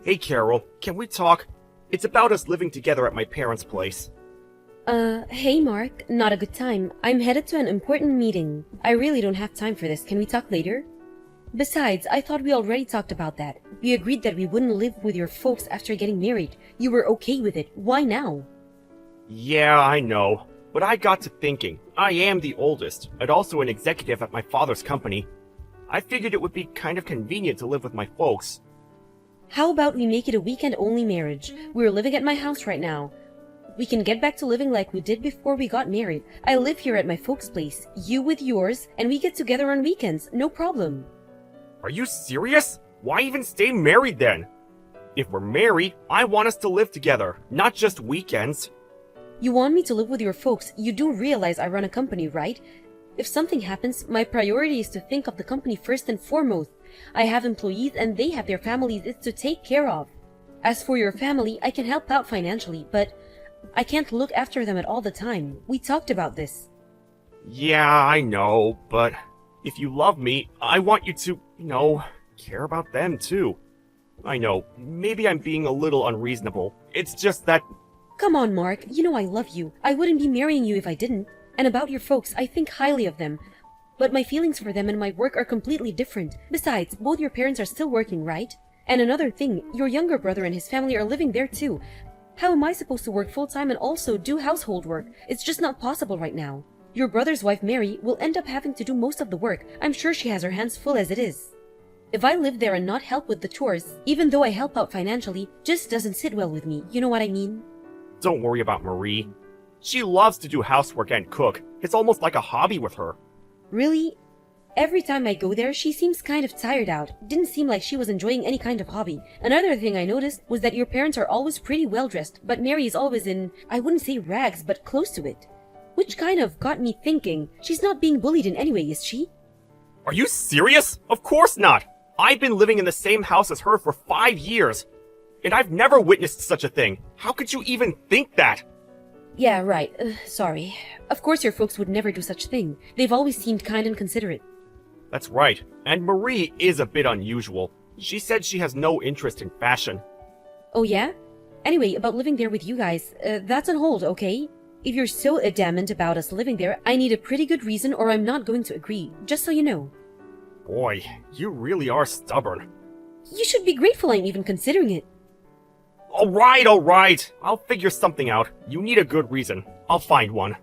Hey Carol, can we talk? It's about us living together at my parents' place. Hey Mark, not a good time. I'm headed to an important meeting. I really don't have time for this. Can we talk later? Besides, I thought we already talked about that. We agreed that we wouldn't live with your folks after getting married. You were okay with it. Why now? Yeah, I know. But I got to thinking. I am the oldest, and also an executive at my father's company. I figured it would be kind of convenient to live with my folks. How about we make it a weekend-only marriage? We're living at my house right now. We can get back to living like we did before we got married. I live here at my folks' place, you with yours, and we get together on weekends, no problem. Are you serious? Why even stay married then? If we're married, I want us to live together, not just weekends. You want me to live with your folks? You do realize I run a company, right? If something happens, my priority is to think of the company first and foremost. I have employees and they have their families it's to take care of. As for your family, I can help out financially, but I can't look after them at all the time. We talked about this. Yeah, I know, but if you love me, I want you to, care about them too. I know, maybe I'm being a little unreasonable. It's just that... Come on, Mark. You know I love you. I wouldn't be marrying you if I didn't. And about your folks, I think highly of them. But my feelings for them and my work are completely different. Besides, both your parents are still working, right? And another thing, your younger brother and his family are living there too. How am I supposed to work full-time and also do household work? It's just not possible right now. Your brother's wife, Mary, will end up having to do most of the work. I'm sure she has her hands full as it is. If I live there and not help with the chores, even though I help out financially, just doesn't sit well with me. You know what I mean? Don't worry about Marie. She loves to do housework and cook. It's almost like a hobby with her. Really? Every time I go there, she seems kind of tired out. Didn't seem like she was enjoying any kind of hobby. Another thing I noticed was that your parents are always pretty well dressed, but Mary is always in, I wouldn't say rags, but close to it. Which kind of got me thinking, she's not being bullied in any way, is she? Are you serious? Of course not! I've been living in the same house as her for 5 years. And I've never witnessed such a thing. How could you even think that? Yeah, right. Sorry. Of course your folks would never do such thing. They've always seemed kind and considerate. That's right. And Marie is a bit unusual. She said she has no interest in fashion. Oh yeah? Anyway, about living there with you guys, that's on hold, okay? If you're so adamant about us living there, I need a pretty good reason or I'm not going to agree, just so you know. Boy, you really are stubborn. You should be grateful I'm even considering it. Alright. I'll figure something out. You need a good reason. I'll find one.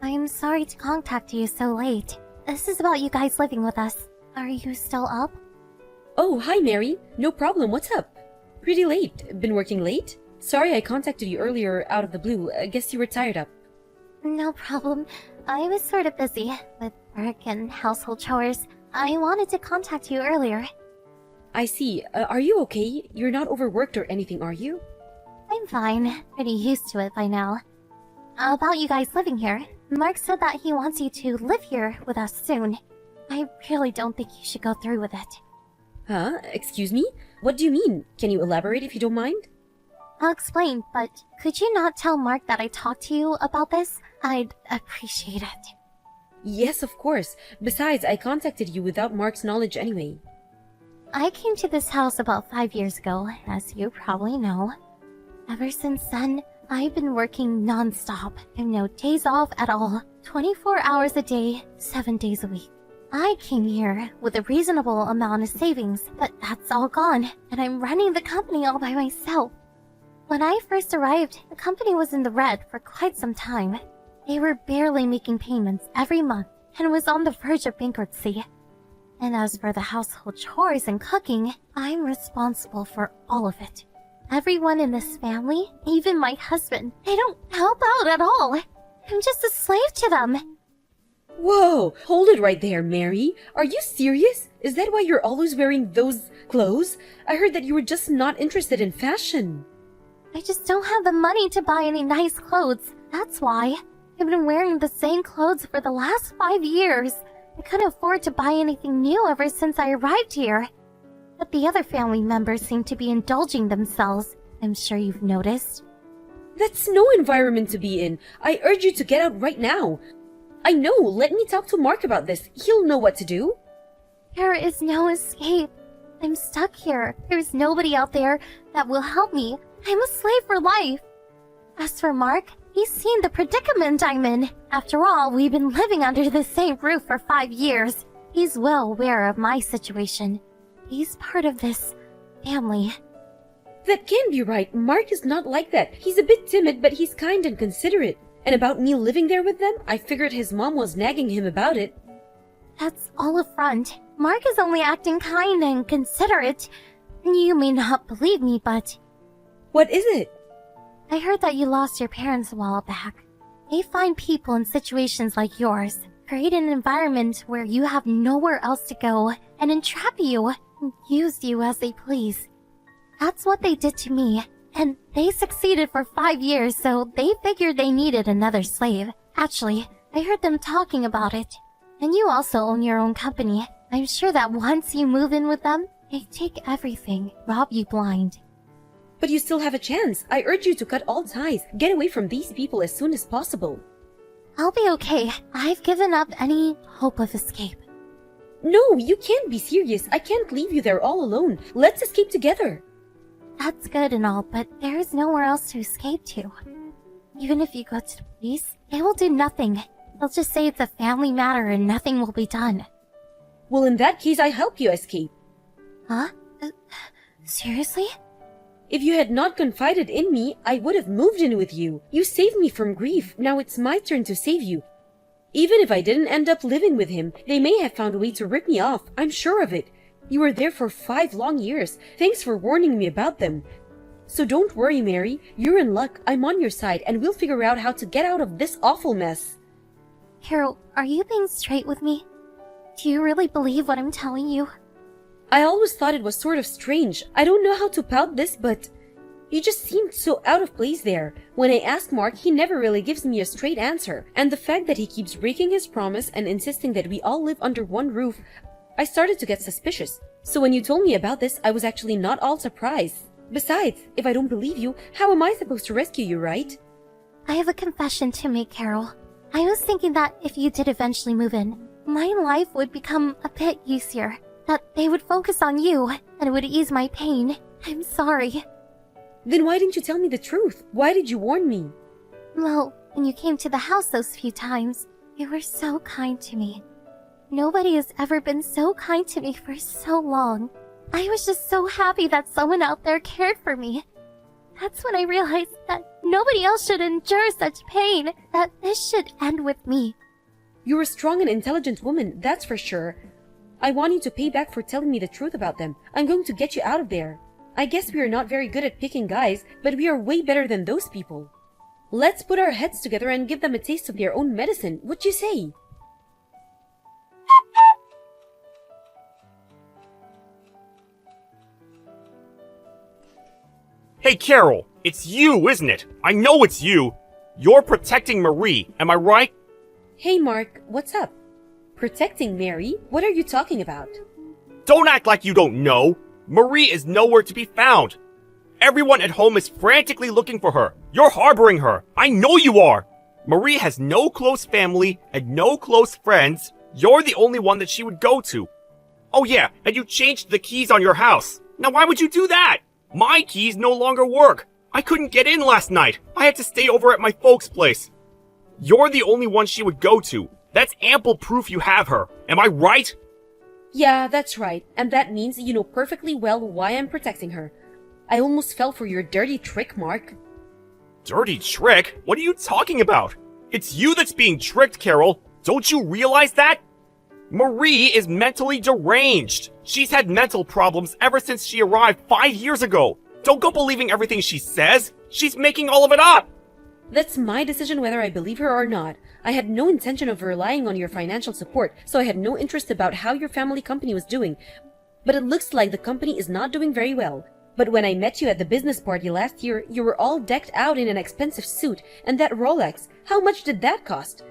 I'm sorry to contact you so late. This is about you guys living with us. Are you still up? Oh, hi Mary. No problem, what's up? Pretty late. Been working late? Sorry I contacted you earlier out of the blue. I guess you were tired up. No problem. I was sort of busy with work and household chores. I wanted to contact you earlier. I see. Are you okay? You're not overworked or anything, are you? I'm fine. Pretty used to it by now. About you guys living here, Mark said that he wants you to live here with us soon. I really don't think you should go through with it. Huh? Excuse me? What do you mean? Can you elaborate if you don't mind? I'll explain, but could you not tell Mark that I talked to you about this? I'd appreciate it. Yes, of course. Besides, I contacted you without Mark's knowledge anyway. I came to this house about 5 years ago, as you probably know. Ever since then, I've been working non-stop and no days off at all. 24 hours a day, 7 days a week. I came here with a reasonable amount of savings, but that's all gone, and I'm running the company all by myself. When I first arrived, the company was in the red for quite some time. They were barely making payments every month and was on the verge of bankruptcy. And as for the household chores and cooking, I'm responsible for all of it. Everyone in this family, even my husband, they don't help out at all. I'm just a slave to them. Whoa! Hold it right there, Mary. Are you serious? Is that why you're always wearing those clothes? I heard that you were just not interested in fashion. I just don't have the money to buy any nice clothes. That's why. I've been wearing the same clothes for the last 5 years. I couldn't afford to buy anything new ever since I arrived here. But the other family members seem to be indulging themselves. I'm sure you've noticed. That's no environment to be in. I urge you to get out right now. I know, let me talk to Mark about this. He'll know what to do. There is no escape. I'm stuck here. There's nobody out there that will help me. I'm a slave for life. As for Mark, he's seen the predicament I'm in. After all, we've been living under the same roof for 5 years. He's well aware of my situation. He's part of this family. That can't be right. Mark is not like that. He's a bit timid, but he's kind and considerate. And about me living there with them, I figured his mom was nagging him about it. That's all a front. Mark is only acting kind and considerate. You may not believe me, but What is it? I heard that you lost your parents a while back. They find people in situations like yours, create an environment where you have nowhere else to go, and entrap you and use you as they please. That's what they did to me, and they succeeded for 5 years, so they figured they needed another slave. Actually, I heard them talking about it. And you also own your own company. I'm sure that once you move in with them, they take everything, rob you blind. But you still have a chance. I urge you to cut all ties. Get away from these people as soon as possible. I'll be okay. I've given up any hope of escape. No, you can't be serious. I can't leave you there all alone. Let's escape together. That's good and all, but there is nowhere else to escape to. Even if you go to the police, they will do nothing. They'll just say it's a family matter and nothing will be done. Well, in that case, I help you escape. Huh? Seriously? If you had not confided in me, I would have moved in with you. You saved me from grief. Now it's my turn to save you. Even if I didn't end up living with him, they may have found a way to rip me off. I'm sure of it. You were there for 5 long years. Thanks for warning me about them. So don't worry, Mary. You're in luck. I'm on your side, and we'll figure out how to get out of this awful mess. Carol, are you being straight with me? Do you really believe what I'm telling you? I always thought it was sort of strange. I don't know how to pout this, but you just seemed so out of place there. When I ask Mark, he never really gives me a straight answer. And the fact that he keeps breaking his promise and insisting that we all live under one roof, I started to get suspicious. So when you told me about this, I was actually not all surprised. Besides, if I don't believe you, how am I supposed to rescue you, right? I have a confession to make, Carol. I was thinking that if you did eventually move in, my life would become a bit easier. That they would focus on you, and it would ease my pain. I'm sorry. Then why didn't you tell me the truth? Why did you warn me? Well, when you came to the house those few times, you were so kind to me. Nobody has ever been so kind to me for so long. I was just so happy that someone out there cared for me. That's when I realized that nobody else should endure such pain, that this should end with me. You're a strong and intelligent woman, that's for sure. I want you to pay back for telling me the truth about them. I'm going to get you out of there. I guess we are not very good at picking guys, but we are way better than those people. Let's put our heads together and give them a taste of their own medicine. What you say? Hey, Carol, it's you, isn't it? I know it's you. You're protecting Marie, am I right? Hey, Mark, what's up? Protecting Mary? What are you talking about? Don't act like you don't know. Marie is nowhere to be found. Everyone at home is frantically looking for her. You're harboring her. I know you are. Marie has no close family and no close friends. You're the only one that she would go to. Oh yeah, and you changed the keys on your house. Now why would you do that? My keys no longer work. I couldn't get in last night. I had to stay over at my folks' place. You're the only one she would go to. That's ample proof you have her. Am I right? Yeah, that's right. And that means you know perfectly well why I'm protecting her. I almost fell for your dirty trick, Mark. Dirty trick? What are you talking about? It's you that's being tricked, Carol. Don't you realize that? Marie is mentally deranged. She's had mental problems ever since she arrived 5 years ago. Don't go believing everything she says. She's making all of it up. That's my decision whether I believe her or not. I had no intention of relying on your financial support, so I had no interest about how your family company was doing. But it looks like the company is not doing very well. But when I met you at the business party last year, you were all decked out in an expensive suit, and that Rolex, how much did that cost?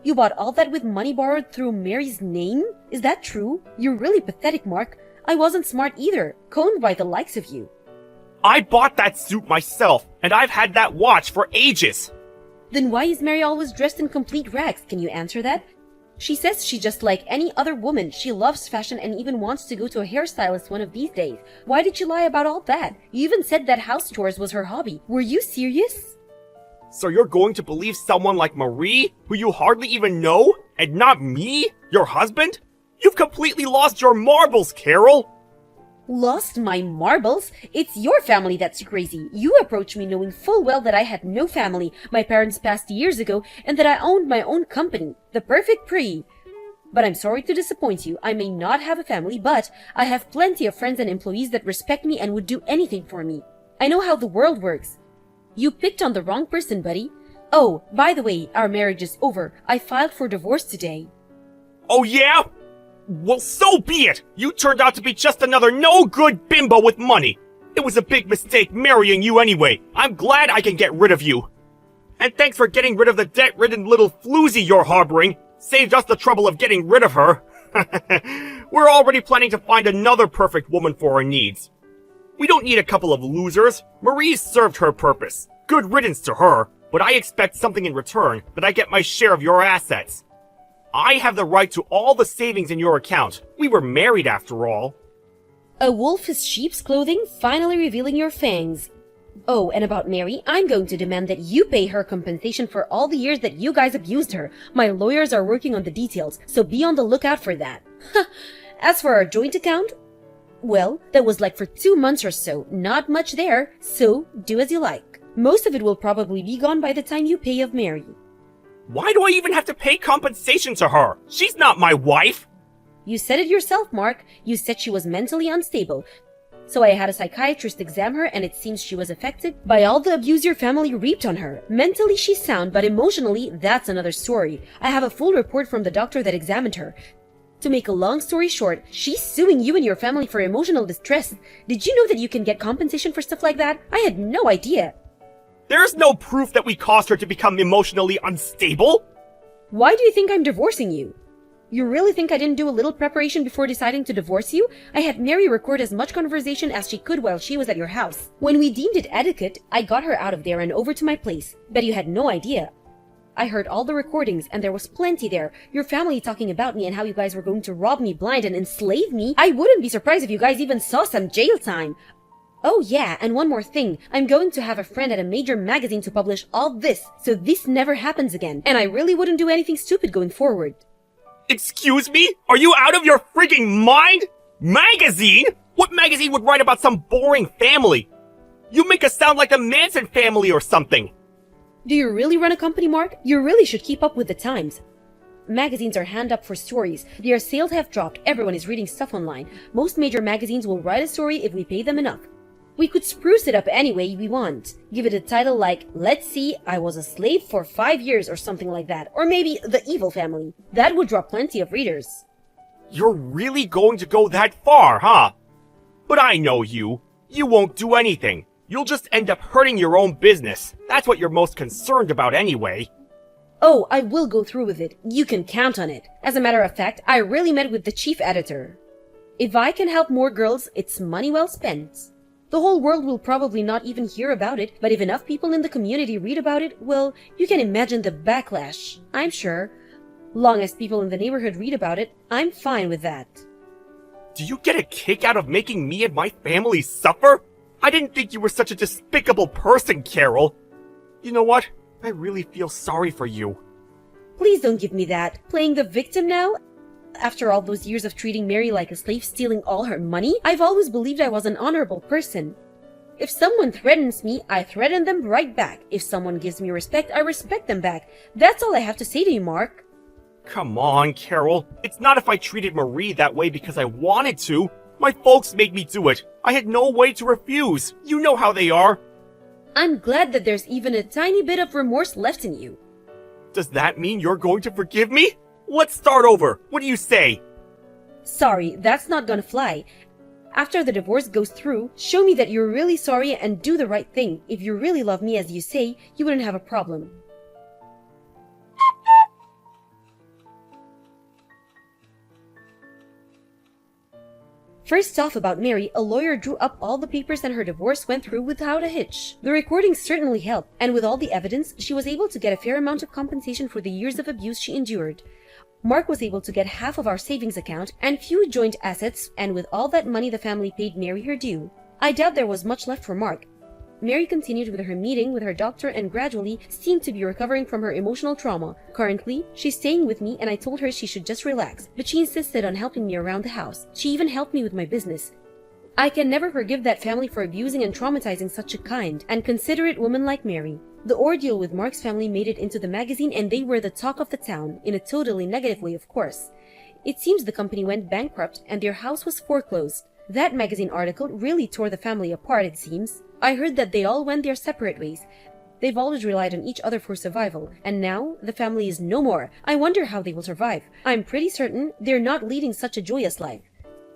You bought all that with money borrowed through Mary's name? Is that true? You're really pathetic, Mark. I wasn't smart either, coned by the likes of you. I bought that suit myself, and I've had that watch for ages. Then why is Mary always dressed in complete rags? Can you answer that? She says she's just like any other woman. She loves fashion and even wants to go to a hairstylist one of these days. Why did you lie about all that? You even said that house chores was her hobby. Were you serious? So you're going to believe someone like Marie, who you hardly even know, and not me, your husband? You've completely lost your marbles, Carol! Lost my marbles? It's your family that's crazy. You approached me knowing full well that I had no family, my parents passed years ago, and that I owned my own company, The Perfect Pre. But I'm sorry to disappoint you. I may not have a family, but I have plenty of friends and employees that respect me and would do anything for me. I know how the world works. You picked on the wrong person, buddy. Oh, by the way, our marriage is over. I filed for divorce today. Oh yeah? Well, so be it! You turned out to be just another no-good bimbo with money. It was a big mistake marrying you anyway. I'm glad I can get rid of you. And thanks for getting rid of the debt-ridden little floozy you're harboring. Saved us the trouble of getting rid of her. We're already planning to find another perfect woman for our needs. We don't need a couple of losers. Marie's served her purpose. Good riddance to her. But I expect something in return, that I get my share of your assets. I have the right to all the savings in your account. We were married after all. A wolf is sheep's clothing, finally revealing your fangs. Oh, and about Mary, I'm going to demand that you pay her compensation for all the years that you guys abused her. My lawyers are working on the details, so be on the lookout for that. As for our joint account, well, that was like for 2 months or so, not much there, so do as you like. Most of it will probably be gone by the time you pay of Mary. Why do I even have to pay compensation to her? She's not my wife! You said it yourself, Mark. You said she was mentally unstable. So I had a psychiatrist examine her, and it seems she was affected by all the abuse your family reaped on her. Mentally, she's sound, but emotionally, that's another story. I have a full report from the doctor that examined her. To make a long story short, she's suing you and your family for emotional distress. Did you know that you can get compensation for stuff like that? I had no idea. There's no proof that we caused her to become emotionally unstable! Why do you think I'm divorcing you? You really think I didn't do a little preparation before deciding to divorce you? I had Mary record as much conversation as she could while she was at your house. When we deemed it etiquette, I got her out of there and over to my place. Bet you had no idea. I heard all the recordings, and there was plenty there. Your family talking about me and how you guys were going to rob me blind and enslave me. I wouldn't be surprised if you guys even saw some jail time. Oh yeah, and one more thing. I'm going to have a friend at a major magazine to publish all this, so this never happens again. And I really wouldn't do anything stupid going forward. Excuse me? Are you out of your frigging mind? Magazine? What magazine would write about some boring family? You make us sound like the Manson family or something. Do you really run a company, Mark? You really should keep up with the times. Magazines are hand up for stories. Their sales have dropped. Everyone is reading stuff online. Most major magazines will write a story if we pay them enough. We could spruce it up any way we want. Give it a title like, let's see, I was a slave for 5 years or something like that. Or maybe The Evil Family. That would draw plenty of readers. You're really going to go that far, huh? But I know you. You won't do anything. You'll just end up hurting your own business. That's what you're most concerned about anyway. Oh, I will go through with it. You can count on it. As a matter of fact, I really met with the chief editor. If I can help more girls, it's money well spent. The whole world will probably not even hear about it, but if enough people in the community read about it, well, you can imagine the backlash, I'm sure. Long as people in the neighborhood read about it, I'm fine with that. Do you get a kick out of making me and my family suffer? I didn't think you were such a despicable person, Carol. You know what? I really feel sorry for you. Please don't give me that. Playing the victim now? After all those years of treating Mary like a slave, stealing all her money, I've always believed I was an honorable person. If someone threatens me, I threaten them right back. If someone gives me respect, I respect them back. That's all I have to say to you, Mark. Come on, Carol. It's not if I treated Marie that way because I wanted to. My folks made me do it. I had no way to refuse. You know how they are. I'm glad that there's even a tiny bit of remorse left in you. Does that mean you're going to forgive me? Let's start over. What do you say? Sorry, that's not gonna fly. After the divorce goes through, show me that you're really sorry and do the right thing. If you really love me as you say, you wouldn't have a problem. First off, about Mary, a lawyer drew up all the papers and her divorce went through without a hitch. The recording certainly helped, and with all the evidence, she was able to get a fair amount of compensation for the years of abuse she endured. Mark was able to get half of our savings account and few joint assets, and with all that money the family paid Mary her due. I doubt there was much left for Mark. Mary continued with her meeting with her doctor and gradually seemed to be recovering from her emotional trauma. Currently, she's staying with me and I told her she should just relax, but she insisted on helping me around the house. She even helped me with my business. I can never forgive that family for abusing and traumatizing such a kind and considerate woman like Mary. The ordeal with Mark's family made it into the magazine and they were the talk of the town, in a totally negative way of course. It seems the company went bankrupt and their house was foreclosed. That magazine article really tore the family apart, it seems. I heard that they all went their separate ways. They've always relied on each other for survival, and now the family is no more. I wonder how they will survive. I'm pretty certain they're not leading such a joyous life.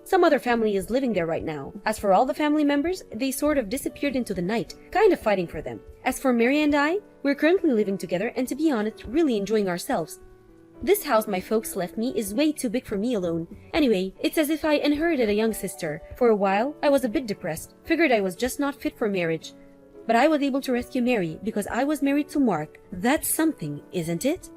Some other family is living there right now. As for all the family members, they sort of disappeared into the night, kind of fighting for them. As for Mary and I, we're currently living together and to be honest, really enjoying ourselves. This house my folks left me is way too big for me alone. Anyway, it's as if I inherited a young sister. For a while, I was a bit depressed, figured I was just not fit for marriage. But I was able to rescue Mary because I was married to Mark. That's something, isn't it?